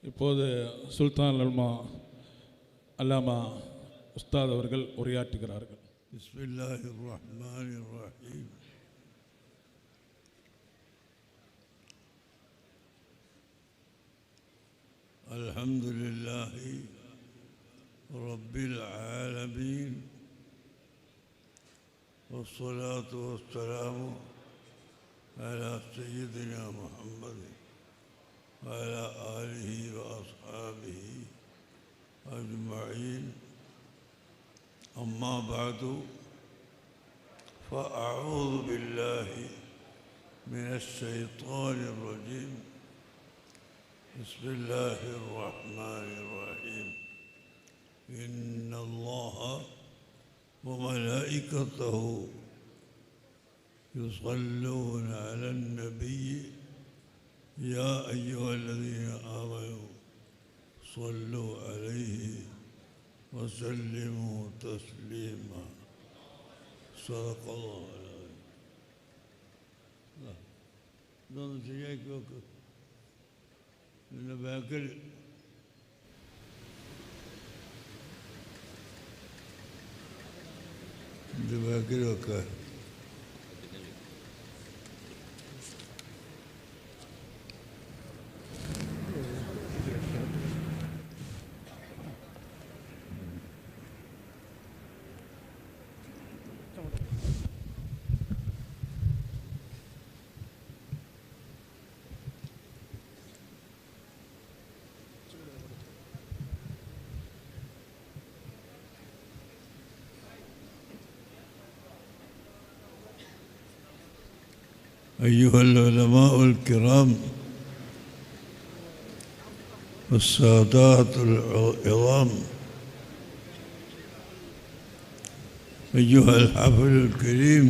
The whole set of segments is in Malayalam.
இப்போது சுல்தான் அல்லாமா உஸ்தாத் அவர்கள் உரையாற்றுகிறார்கள். பிஸ்மில்லாஹிர் ரஹ்மானிர் ரஹீம். அல்ஹம்துலில்லாஹி ரப்பில் ஆலமீன் வஸ்ஸலாத்து வஸ்ஸலாமு அலா சய்யிதினா முஹம்மத் وعلى آله وأصحابه أجمعين. أما بعد فأعوذ بالله من الشيطان الرجيم. بسم الله الرحمن الرحيم. إن الله وملائكته يصلون على النبي يا أيها الذين آمنوا صلوا عليه وسلموا تسليما. صدق الله العظيم. दोनों चीज़ें क्यों मैंने बैकर जो बैकर रखा है أيها العلماء الكرام والسادات العظام، أيها الحفل الكريم،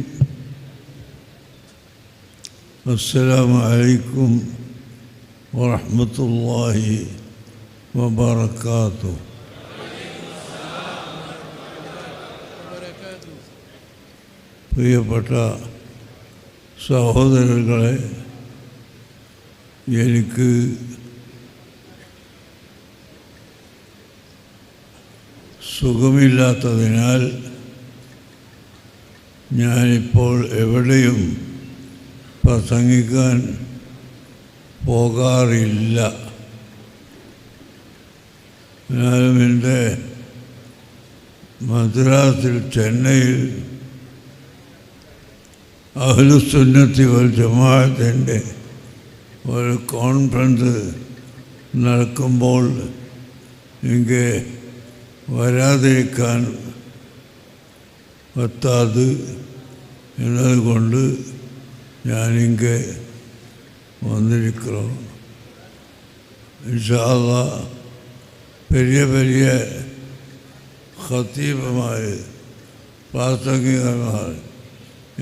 السلام عليكم ورحمة الله وبركاته. പ്രിയപ്പെട്ട സഹോദരങ്ങളെ, എനിക്ക് സുഖമില്ലാത്തതിനാൽ ഞാനിപ്പോൾ എവിടെയും പ്രസംഗിക്കാൻ പോകാറില്ല. ഞാനും എൻ്റെ മദ്രാസിൽ ചെന്നൈയിൽ അഹ്ലുസുന്നത്തി വൽ ജമാഅത്തിൻ്റെ ഒരു കോൺഫറൻസ് നടക്കുമ്പോൾ എനിക്ക് വരാതിരിക്കാൻ പറ്റാതെ എന്നതുകൊണ്ട് ഞാനിങ്ങ് വന്നിരിക്കുന്നു. ഇൻഷാ അല്ലാഹ് പെരിയ പെരിയ ഖതീബുമാർ, പ്രാസംഗികന്മാർ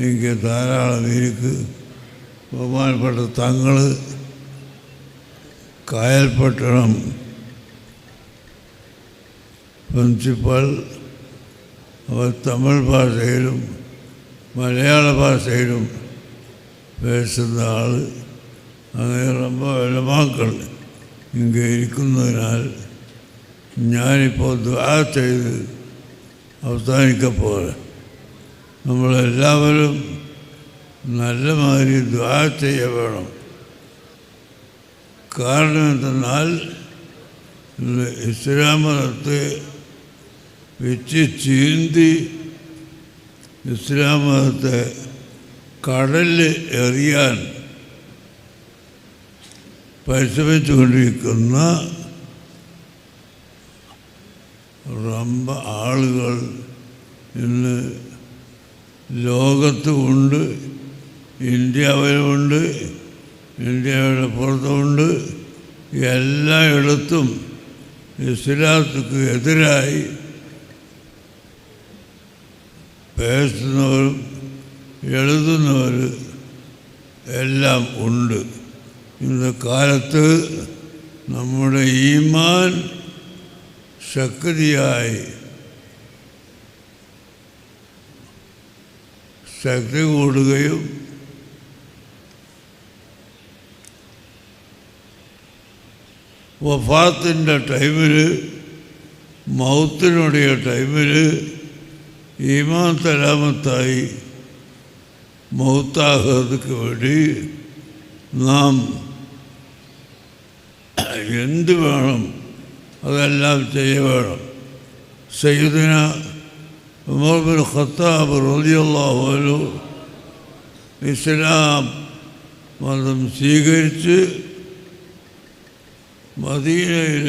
എനിക്ക് ധാരാളം എനിക്ക് ബഹുമാനപ്പെട്ട തങ്ങൾ കായൽപട്ടണം പ്രിൻസിപ്പൽ, അവർ തമിഴ് ഭാഷയിലും മലയാള ഭാഷയിലും പേശുന്ന ആൾ, അങ്ങനെ ரொம்ப ഉലമാക്കൾ ഇங்கே ഇരിക്കുന്നതിനാൽ ഞാനിപ്പോൾ ദുആ ചെയ്ത് അവസാനിക്കപ്പോലെ നമ്മളെല്ലാവരും നല്ല മാതിരി ദുആ ചെയ്യ വേണം. കാരണം എന്തെന്നാൽ ഇസ്ലാം മതത്തെ വെച്ച് ചീന്തി ഇസ്ലാം മതത്തെ കടലിൽ എറിയാൻ പരിശ്രമിച്ചുകൊണ്ടിരിക്കുന്ന റമ്പ ആളുകൾ ഇന്ന് ലോകത്തുമുണ്ട്, ഇന്ത്യയിലുമുണ്ട്, ഇന്ത്യയുടെ പുറത്തുമുണ്ട്. എല്ലായിടത്തും ഇസ്ലാമത്തിന് എതിരായി പേശുന്നവരും എഴുതുന്നവരും എല്ലാം ഉണ്ട്. ഇന്നത്തെ കാലത്ത് നമ്മുടെ ഈമാൻ ശക്തിയായി ശക്തി കൂടുകയും വഫാത്തിൻ്റെ ടൈമിൽ, മൗത്തിനുடைய ടൈമിൽ ഈമാൻ സലാമത്തായി മൗത്താകുന്നതിന് വേണ്ടി നാം എന്ത് വേണം അതെല്ലാം ചെയ്യവേണം. സയ്യിദുന ഉമർ ബിൻ ഖത്താബ് റളിയല്ലാഹു അൻഹു ഇസ്ലാം മതം സ്വീകരിച്ച് മദീനയിൽ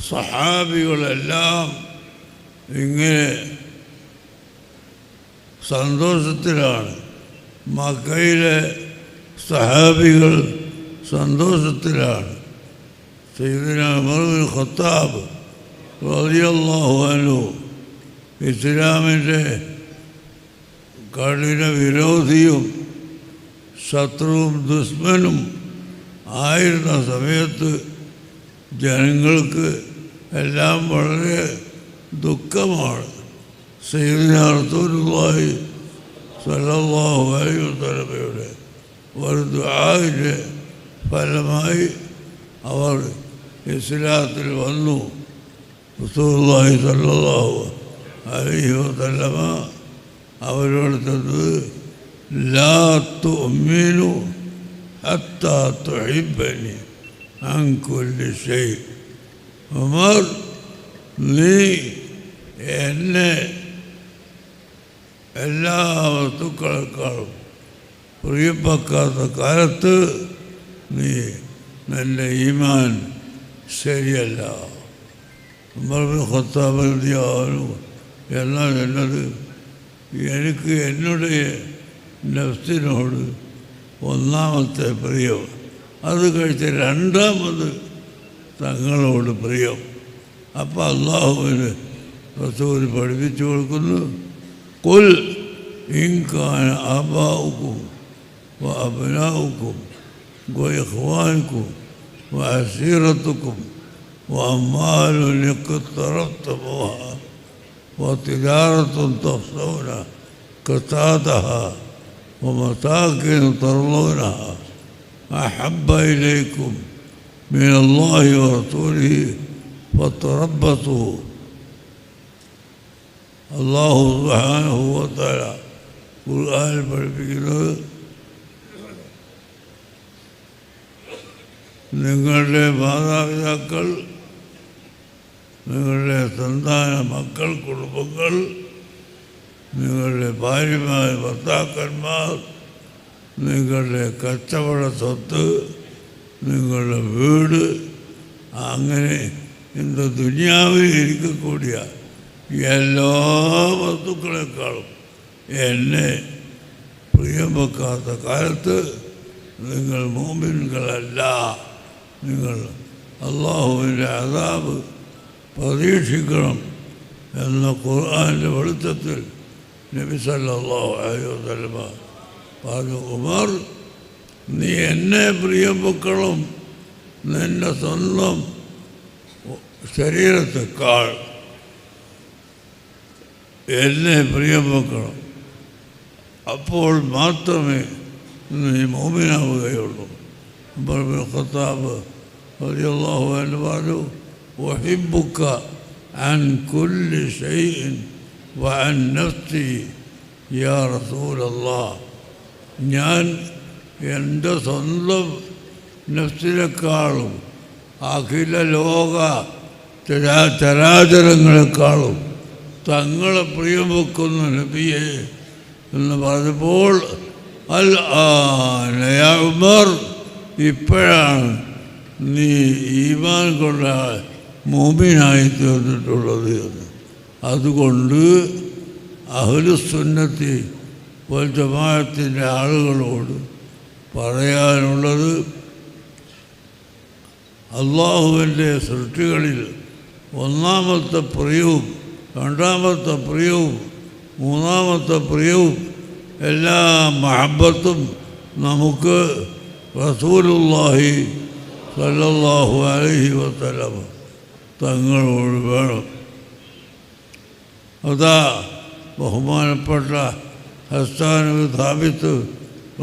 സഹാബികളെല്ലാം ഇങ്ങനെ സന്തോഷത്തിലാണ്. മക്കയിലെ സഹാബികൾ സന്തോഷത്തിലാണ്. സയ്യിദുന ഉമർ ബിൻ ഖത്താബ് റളിയല്ലാഹു അൻഹു ഇസ്ലാമിൻ്റെ കഠിന വിരോധിയും ശത്രുവും ദുശ്മനും ആയിരുന്ന സമയത്ത് ജനങ്ങൾക്ക് എല്ലാം വളരെ ദുഃഖമാണ്. സയ്യിദുന റസൂലുള്ളാഹി സ്വല്ലല്ലാഹു അലൈഹി വസല്ലമയുടെ ഒരു ദുആഇൻ്റെ ഫലമായി അവർ ഇസ്ലാത്തിൽ വന്നു. റസൂലുള്ളാഹി സ്വല്ലല്ലാഹു അലൈഹി വസല്ലമ അവരോട് തന്നത് ലാ തുഅ്മിനു ഹത്താ തുഹിബ്ബനി അൻ കുല്ലി ഷൈ. ഉമർ, നീ എന്നെ എല്ലാ വസ്തുക്കളെക്കാളും പ്രിയപ്പെക്കാത്ത കാലത്ത് നീ നിൻ്റെ ഈമാൻ ശരിയല്ല. ഉമർ ബിൻ ഖത്താബ് റളിയല്ലാഹു അൻഹു എന്നാൽ എന്നത് എനിക്ക് എന്നുடைய നഫ്സിനോട് ഒന്നാമത്തെ പ്രിയം, അത് കഴിച്ച് രണ്ടാമത് തങ്ങളോട് പ്രിയം. അപ്പോൾ അല്ലാഹുവിന് റസൂൽ പഠിപ്പിച്ചു കൊടുക്കുന്നു, ഖുൽ ഇൻ കാന ആബാഉകും വഅബ്നാഉകും വഇഖ്വാനുകും വഅശീറത്തുകും വഅമ്വാലുൻ ഇഖ്തറഫ്തുമുഹാ വതിജാറത്തുൻ തഖ്ശൗന കസാദഹാ വമസാകിൻ തർളൂനഹാ അഹബ്ബ ഇലൈക്കും മിനല്ലാഹി വറസൂലിഹി ഫതറബ്ബസൂ. അല്ലാഹു സുബ്ഹാനഹു വതആല ഖുർആനിൽ പഠിപ്പിക്കുന്നത്, നിങ്ങളുടെ മാതാപിതാക്കൾ, നിങ്ങളുടെ സന്താന മക്കൾ, കുടുംബങ്ങൾ, നിങ്ങളുടെ ഭാര്യമാർ, ഭർത്താക്കന്മാർ, നിങ്ങളുടെ കച്ചവട സ്വത്ത്, നിങ്ങളുടെ വീട്, അങ്ങനെ ഇന്ന് ദുനിയാവിൽ ഇരിക്കക്കൂടിയ എല്ലാ വസ്തുക്കളെക്കാളും എന്നെ പ്രിയം വെക്കാത്ത കാലത്ത് നിങ്ങൾ മുഅ്മിനുകളല്ല. നിങ്ങൾ അല്ലാഹുവിൻ്റെ അദാബ് പ്രതീക്ഷിക്കണം എന്ന ഖുർആനിൻ്റെ വെളിച്ചത്തിൽ നബി സല്ലല്ലാഹു അലൈഹി വസല്ലമ പറഞ്ഞു, ഉമർ, നീ എന്നെ പ്രിയം വെക്കണം നിൻ്റെ സ്വന്തം ശരീരത്തെക്കാൾ എന്നെ പ്രിയം വെക്കണം. അപ്പോൾ മാത്രമേ നീ മുഅ്മിനാവുകയുള്ളൂ. ഉമർ ബിൻ ഖത്താബ് റളിയല്ലാഹു അൻഹു പറഞ്ഞു, ഉഹിബ്ബുക അൻ കുല്ലി ഷൈഇൻ വഅൻ നഫ്സി യാ റസൂലല്ലാഹ്. ഞാൻ എൻ്റെ സ്വന്തം നഫ്സിനെക്കാളും അഖില ലോക ചരാചരങ്ങളെക്കാളും തങ്ങളെ പ്രിയം വെക്കുന്ന നബിയെ എന്ന് പറഞ്ഞപ്പോൾ, അൽ ആന യാ ഉമർ, ഇപ്പോഴാണ് നീ ഈമാൻ കൊണ്ട മുഅ്മിനായി തീർന്നിട്ടുള്ളത് എന്ന്. അതുകൊണ്ട് അഹ്ലുസുന്നത്തി വൽ ജമാഅത്തിൻ്റെ ആളുകളോട് പറയാനുള്ളത്, അള്ളാഹുവിൻ്റെ സൃഷ്ടികളിൽ ഒന്നാമത്തെ പ്രിയവും രണ്ടാമത്തെ പ്രിയവും മൂന്നാമത്തെ പ്രിയവും എല്ലാ മഹബത്തും നമുക്ക് റസൂലുള്ളാഹി സല്ലല്ലാഹു അലൈഹി വസല്ലം തങ്ങളോട് വേണം. അതാ ബഹുമാനപ്പെട്ട ഹസ്സാൻ ബിൻ സാബിത്ത്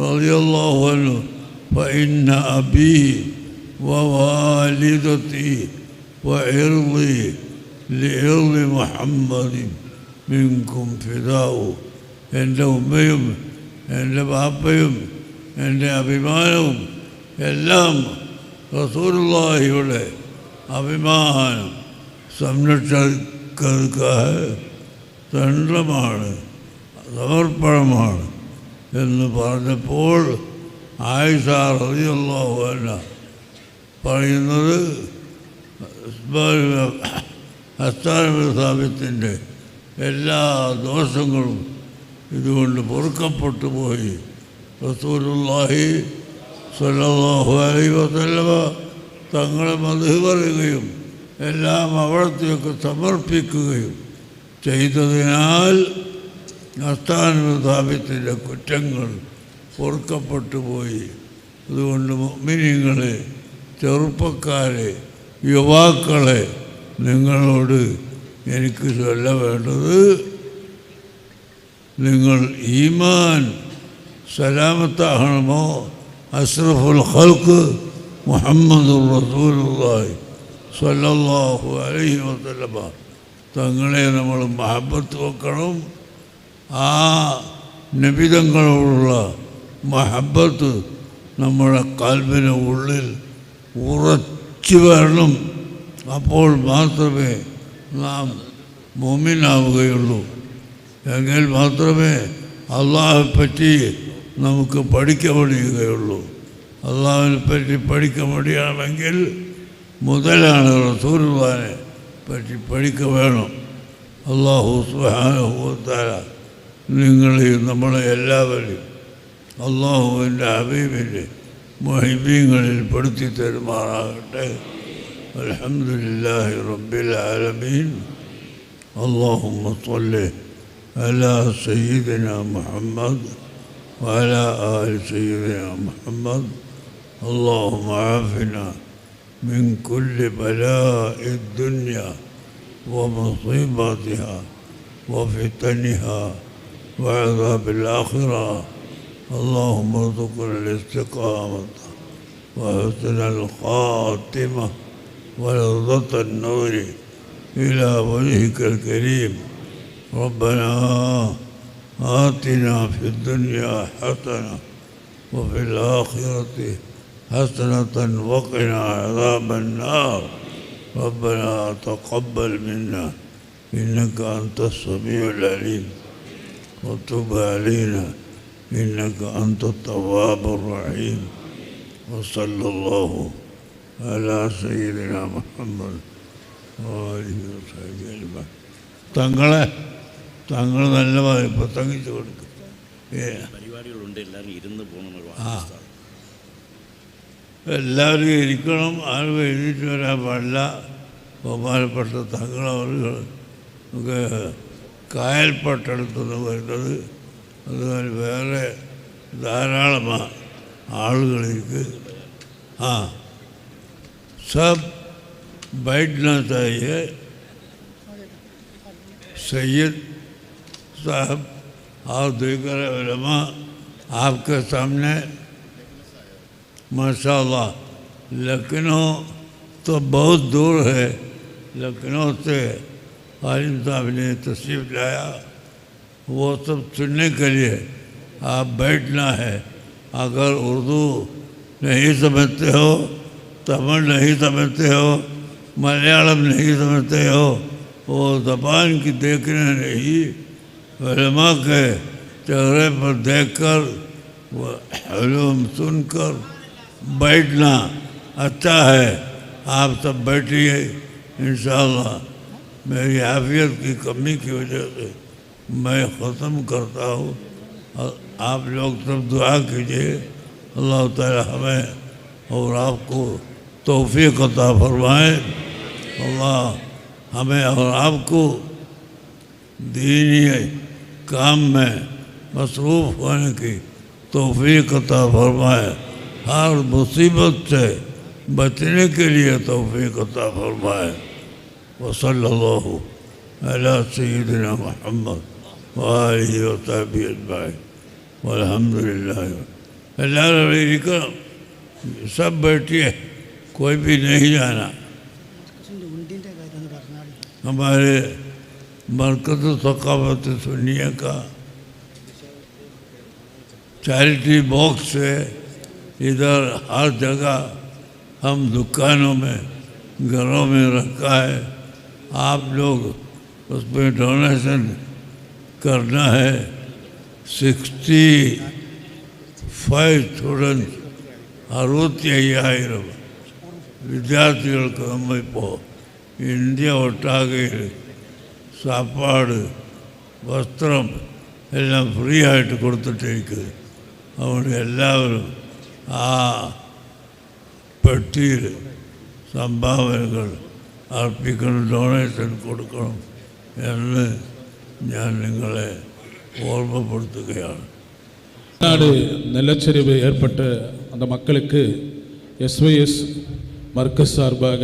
റളിയല്ലാഹു അൻഹു ഫഇന്ന അബീ ووالدتي وعرضي لعرض محمد منكم فداء. എൻ്റെ ഉമ്മയും എൻ്റെ ബാപ്പയും എൻ്റെ അഭിമാനവും എല്ലാം റസൂലുള്ളാഹിയുടെ അഭിമാനം സംരക്ഷിക്കാൻ ദണ്ഡമാണ്, സമർപ്പണമാണ് എന്ന് പറഞ്ഞപ്പോൾ ആയിഷ റളിയല്ലാഹു അൻഹ പറയുന്നത് ഹസ്സാൻ ഇബ്നു സാബിത്തിൻ്റെ എല്ലാ ദോഷങ്ങളും ഇതുകൊണ്ട് പൊറുക്കപ്പെട്ടു പോയി. റസൂലുള്ളാഹി സ്വല്ലല്ലാഹു അലൈഹി വസല്ലമ തങ്ങളെ മദ്ഹ് പറയുകയും എല്ലാം അവിടത്തേക്ക് സമർപ്പിക്കുകയും ചെയ്തതിനാൽ ഹസ്സാൻ ഇബ്നു സാബിത്തിൻ്റെ കുറ്റങ്ങൾ പൊറുക്കപ്പെട്ടു പോയി. അതുകൊണ്ട് മുഅ്മിനീങ്ങളെ, ചെറുപ്പക്കാരെ, യുവാക്കളെ, നിങ്ങളോട് എനിക്ക് ചൊല്ല വേണ്ടത്, നിങ്ങൾ ഈമാൻ സലാമത്താകണമോ അഷ്റഫുൽ ഖൽഖ് മുഹമ്മദുർ റസൂലുള്ളാഹി സ്വല്ലല്ലാഹു അലൈഹി വസല്ലമ തങ്ങളെ നമ്മൾ മഹബത്ത് വെക്കണം. ആ നബിതങ്ങളോടുള്ള മഹബത്ത് നമ്മുടെ കൽബിന് ഉള്ളിൽ ഉറച്ചു വരണം. അപ്പോൾ മാത്രമേ നാം മുഅ്മിനാവുകയുള്ളൂ. എങ്കിൽ മാത്രമേ അള്ളാഹുവെപ്പറ്റി നമുക്ക് പഠിക്കാൻ കഴിയുകയുള്ളൂ. അള്ളാഹുവിനെ പറ്റി പഠിക്കാൻ കഴിയണമെങ്കിൽ മുതലാണ് റസൂലുള്ളാഹിനെ പറ്റി പഠിക്കുക വേണം. അല്ലാഹു സുബ്ഹാനഹു വ തആല നിങ്ങളെയും നമ്മളെ എല്ലാവരെയും അള്ളാഹുവിൻ്റെ ഹബീബിൻ്റെ മുഹിബീങ്ങളിൽ പെടുത്തി തരുമാറാകട്ടെ. അൽഹംദുലില്ലാഹി റബ്ബിൽ ആലമീൻ. اللهم صل على سيدنا محمد وعلى آل سيدنا محمد. اللهم عافنا من كل بلاء الدنيا ومصيباتها وفتنها وعذاب الآخرة. اللهم ارزقنا الاستقامة وحسن الخاتمة ولذة النور إلى وجهك الكريم. ربنا آتنا في الدنيا حسنة وفي الآخرة حسنة وقنا عذاب النار. ربنا تقبل منا إنك أنت السميع العليم وتب علينا إنك أنت التواب الرحيم. وصلى الله على سيدنا محمد وآله وصحبه أجمعين. തങ്ങൾ നല്ല പ്രസംഗിച്ചു കൊടുക്കും. പരിപാടികളുണ്ട്, എല്ലാവരും ഇരുന്ന് പോകണം. എല്ലാവരും ഇരിക്കണം, ആരും എഴുതിയിട്ട് വരാൻ പാടില്ല. ബഹുമാനപ്പെട്ട തങ്ങളവർ നമുക്ക് കായൽപ്പട്ടടുത്തുനിന്ന് വരുന്നത്, അതുപോലെ വേറെ ധാരാളം ആളുകളിലേക്ക് सब बैठना चाहिए. सैयद साहब और दीगर उलमा आपके सामने माशाअल्लाह. लखनऊ तो बहुत दूर है, लखनऊ से आलिम साहब ने तशरीफ़ लाया, वो सब सुनने के लिए आप बैठना है. अगर उर्दू नहीं समझते हो, तमिल नहीं समझते हो, मलयालम नहीं समझते हो, वो ज़बान की देखने नहीं, उलमा के चेहरे पर देखकर वो उलूम सुनकर बैठना अच्छा है. आप सब बैठिए इंशाअल्लाह. मेरी आफियत की कमी की वजह से मैं ख़त्म करता हूँ. आप लोग सब दुआ कीजिए, अल्लाह ताला हमें और आपको तौफीक अता फरमाए. अल्लाह हमें और आपको दीनी काम में मसरूफ़ होने की तौफीक अता फरमाए. हर मुसीबत से बचने के लिए तौफीक अता फरमाए. वसल्लल्लाहु अला सय्यिदिना मुहम्मद व आलिहि व सहबिहि अजमईन वल्हम्दुलिल्लाह. എല്ലാവരും ഇരിക്കണം, सब बैठिए, कोई भी नहीं जाना। हमारे मरकज़ सकाफत सुन्निया का चैरिटी बॉक्स है, इधर हर जगह हम दुकानों में घरों में रखा है। आप लोग उसमें डोनेशन करना है। 65 സ്റ്റുഡൻസ് 65,000 വിദ്യാർത്ഥികൾക്ക് നമ്മളിപ്പോൾ ഇന്ത്യ ഒട്ടാകെ സാപ്പാട് വസ്ത്രം എല്ലാം ഫ്രീ ആയിട്ട് കൊടുത്തിട്ടിരിക്കുന്നത്. അതുകൊണ്ട് എല്ലാവരും ആ പെട്ടിയിൽ സംഭാവനകൾ അർപ്പിക്കണം, ഡൊണേഷൻ കൊടുക്കണം എന്ന് ഞാൻ നിങ്ങളെ ഓർമ്മപ്പെടുത്തുകയാണ്. நாடு நிலச்சரிவு ஏற்பட்ட அந்த மக்களுக்கு SYS மர்க்கஸ் சார்பாக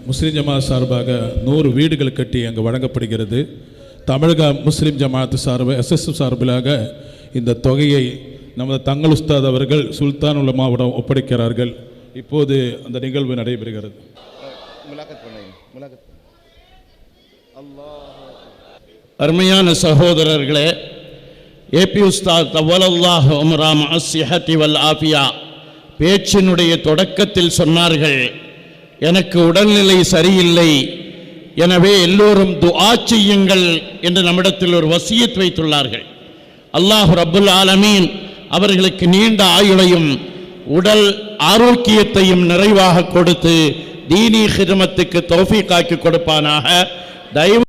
முஸ்லீம் ஜமாத் சார்பாக 100 வீடுகள் கட்டி அங்கு வழங்கப்படுகிறது. தமிழக முஸ்லீம் ஜமாத் சார்பு SS சார்பிலாக இந்த தொகையை நமது தங்கள் உஸ்தாத் அவர்கள் சுல்தான் உலமாவிடம் ஒப்படைக்கிறார்கள். இப்போது அந்த நிகழ்வு நடைபெறுகிறது. அருமையான சகோதரர்களே, ஏபி உஸ்தாத் தவலல்லாஹு உம்ராம் அஸ்ஸிஹத்தி வல் ஆஃபியா பேச்சினுடைய தொடக்கத்தில் சொன்னார்கள், எனக்கு உடல்நிலை சரியில்லை, எனவே எல்லோரும் துஆ செய்யுங்கள் என்று நம்மிடத்தில் ஒரு வசியத் வைத்துள்ளார்கள். அல்லாஹ் ரப்புல் ஆலமீன் அவர்களுக்கு நீண்ட ஆயுளையும் உடல் ஆரோக்கியத்தையும் நிறைவாக கொடுத்து தீனி ஹிதமத்துக்கு தௌஃபீக்காக்கி கொடுப்பானாக. தயவு